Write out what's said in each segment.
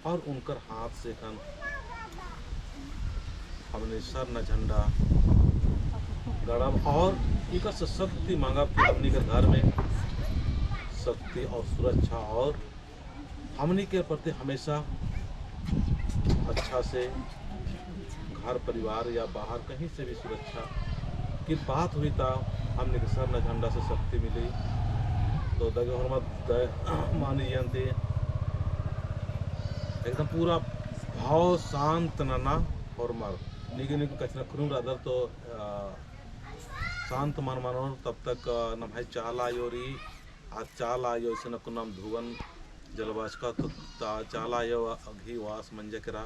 और उनकर हाथ से कन हमने सर न झंडा गड़ब और उनका शक्ति मांगब कि हमनी के घर में शक्ति और सुरक्षा और हमनी के प्रति हमेशा अच्छा से घर परिवार या बाहर कहीं से भी सुरक्षा की बात हुई था हमने के सर न झंडा से शक्ति मिली तो दगे हरमत मानी जयंती एकदम पूरा भाव शांत नना और मर निगे निगे कचना खुरुम रादर तो शांत मन मानो तब तक न भाई चाल आयोरी आज चाल आयो इसे न कुनाम धुवन जलवास का तो चाल आयो अघी वास मंजे करा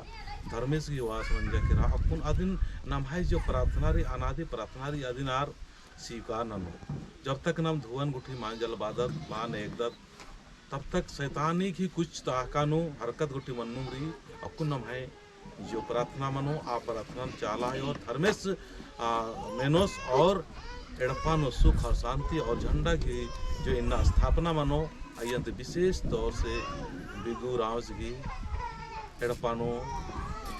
धर्मेश की वास मंजे करा अपन अदिन न भाई जो प्रार्थनारी अनादि प्रार्थनारी अदिनार स्वीकार ननो जब तक नाम धुवन गुठी मान जल बादत मान एकदत तब तक शैतानी की कुछ ताकानो हरकत गुटी मन्नू रही अकुन नम है जो प्रार्थना मनो आ प्रार्थना चाला है और धर्मेश मेनोस और एड़पानो सुख और शांति और झंडा की जो इन स्थापना मनो अयंत विशेष तौर से बिगू राव की एड़पानो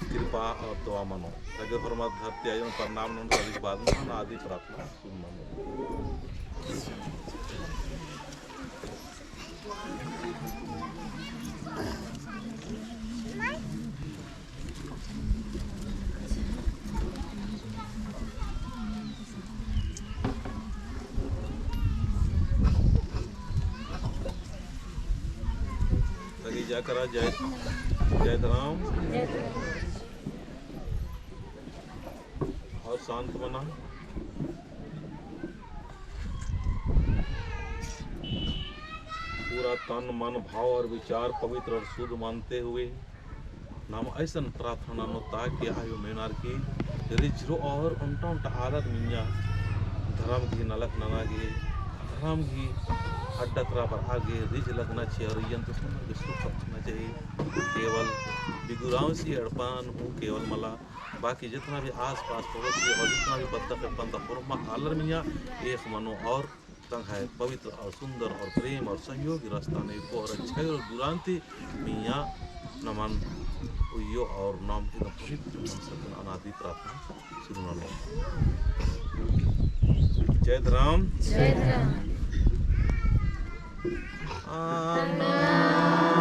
कृपा और दुआ मनो लगे फरमात धरती आयन प्रणाम नंद अधिक बाद में आदि प्रार्थना सुन मनो जय करा जय जय राम और शांत बना पूरा तन मन भाव और विचार पवित्र और शुद्ध मानते हुए नाम ऐसा प्रार्थना नोता कि आयु मेनार की रिजरो और उल्टा उल्टा आदत मिया धर्म की नलक ननागे धर्म की अड्डा तरह पर आगे रिज लगना चाहिए और यंत्र सुख रखना चाहिए केवल बिगुराव से अड़पान हूँ केवल मला बाकी जितना भी आस पास पड़ोसी और जितना भी बद्दा आलर मिया एक मनो और तंग है पवित्र और सुंदर और प्रेम और सहयोगी रास्ता नहीं को और अच्छा और दुरांति मिया नमन यो और नाम एकदम पवित्र सपना अनादि प्रार्थना शुरू लो जय राम जय राम Amen.